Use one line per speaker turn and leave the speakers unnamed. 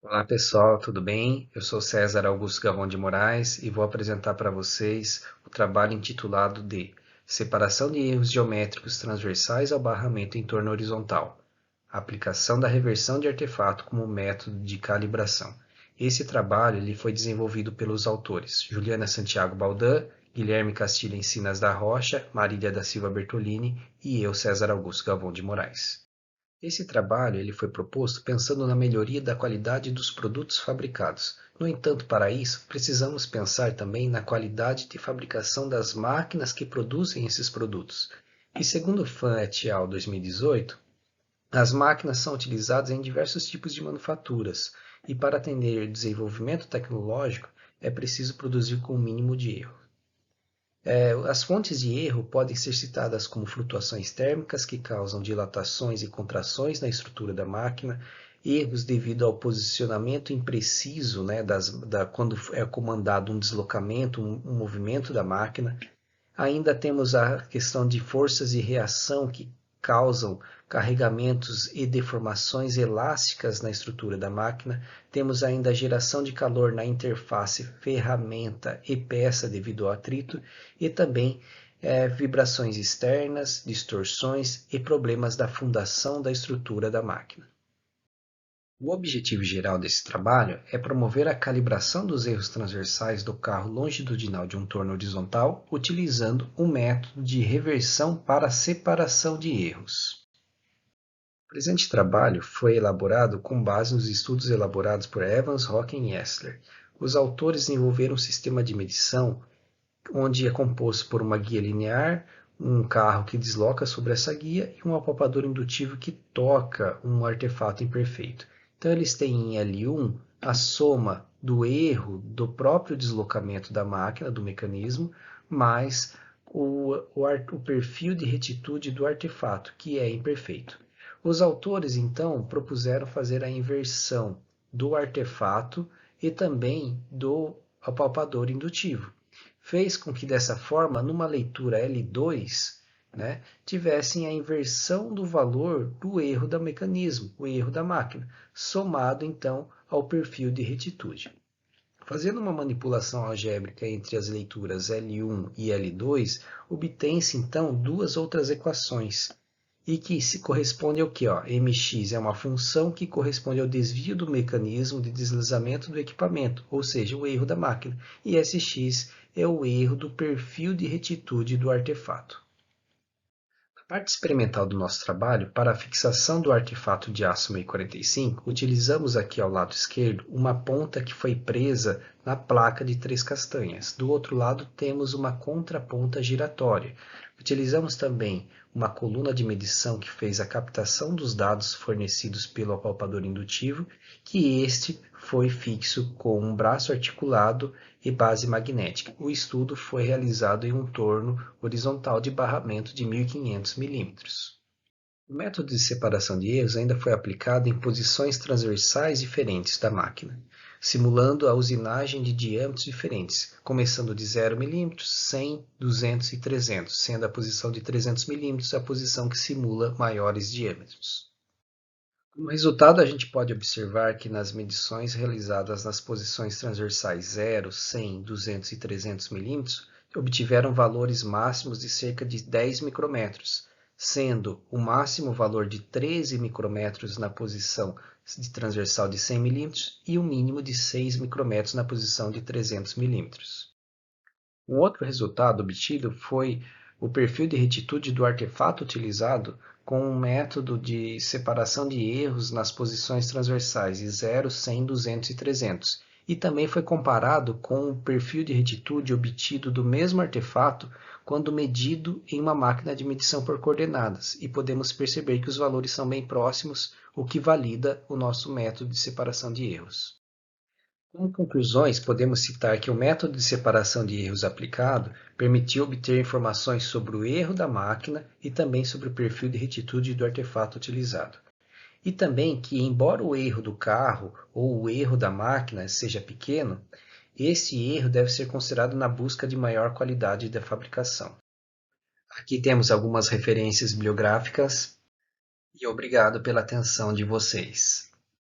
Olá pessoal, tudo bem? Eu sou César Augusto Galvão de Moraes e vou apresentar para vocês o trabalho intitulado de Separação de erros geométricos transversais ao barramento em torno horizontal. Aplicação da reversão de artefato como método de calibração. Esse trabalho ele foi desenvolvido pelos autores Juliana Santiago Baldan, Guilherme Castilho Encinas da Rocha, Marília da Silva Bertolini e eu, César Augusto Galvão de Moraes. Esse trabalho ele foi proposto pensando na melhoria da qualidade dos produtos fabricados. No entanto, para isso, precisamos pensar também na qualidade de fabricação das máquinas que produzem esses produtos. E segundo Fan et al. 2018, as máquinas são utilizadas em diversos tipos de manufaturas, e para atender o desenvolvimento tecnológico é preciso produzir com o mínimo de erro. As fontes de erro podem ser citadas como flutuações térmicas que causam dilatações e contrações na estrutura da máquina, erros devido ao posicionamento impreciso, né, quando é comandado um deslocamento, um movimento da máquina. Ainda temos a questão de forças de reação que causam carregamentos e deformações elásticas na estrutura da máquina. Temos ainda a geração de calor na interface ferramenta e peça devido ao atrito e também vibrações externas, distorções e problemas da fundação da estrutura da máquina. O objetivo geral desse trabalho é promover a calibração dos erros transversais do carro longitudinal de um torno horizontal utilizando um método de reversão para separação de erros. O presente trabalho foi elaborado com base nos estudos elaborados por Evans, Hocking e Essler. Os autores desenvolveram um sistema de medição onde é composto por uma guia linear, um carro que desloca sobre essa guia e um apalpador indutivo que toca um artefato imperfeito. Então, eles têm em L1 a soma do erro do próprio deslocamento da máquina, do mecanismo, mais o perfil de retitude do artefato, que é imperfeito. Os autores, então, propuseram fazer a inversão do artefato e também do apalpador indutivo. Fez com que, dessa forma, numa leitura L2, né, tivessem a inversão do valor do erro do mecanismo, o erro da máquina, somado então ao perfil de retitude. Fazendo uma manipulação algébrica entre as leituras L1 e L2, obtém-se então duas outras equações, e que se corresponde ao que? Mx é uma função que corresponde ao desvio do mecanismo de deslizamento do equipamento, ou seja, o erro da máquina, e Sx é o erro do perfil de retitude do artefato. Na parte experimental do nosso trabalho, para a fixação do artefato de aço 1045, utilizamos aqui ao lado esquerdo uma ponta que foi presa na placa de 3 castanhas. Do outro lado temos uma contraponta giratória. Utilizamos também uma coluna de medição que fez a captação dos dados fornecidos pelo apalpador indutivo, que este foi fixo com um braço articulado e base magnética. O estudo foi realizado em um torno horizontal de barramento de 1.500 mm. O método de separação de erros ainda foi aplicado em posições transversais diferentes da máquina, simulando a usinagem de diâmetros diferentes, começando de 0 mm, 100, 200 e 300, sendo a posição de 300 mm a posição que simula maiores diâmetros. Como resultado, a gente pode observar que nas medições realizadas nas posições transversais 0, 100, 200 e 300 mm, obtiveram valores máximos de cerca de 10 micrômetros, sendo o máximo valor de 13 micrômetros na posição de transversal de 100 mm e o mínimo de 6 micrômetros na posição de 300 mm. Um outro resultado obtido foi o perfil de retitude do artefato utilizado com um método de separação de erros nas posições transversais de 0, 100, 200 e 300. E também foi comparado com o perfil de retitude obtido do mesmo artefato quando medido em uma máquina de medição por coordenadas. E podemos perceber que os valores são bem próximos, o que valida o nosso método de separação de erros. Como conclusões, podemos citar que o método de separação de erros aplicado permitiu obter informações sobre o erro da máquina e também sobre o perfil de retitude do artefato utilizado. E também que, embora o erro do carro ou o erro da máquina seja pequeno, esse erro deve ser considerado na busca de maior qualidade da fabricação. Aqui temos algumas referências bibliográficas e obrigado pela atenção de vocês.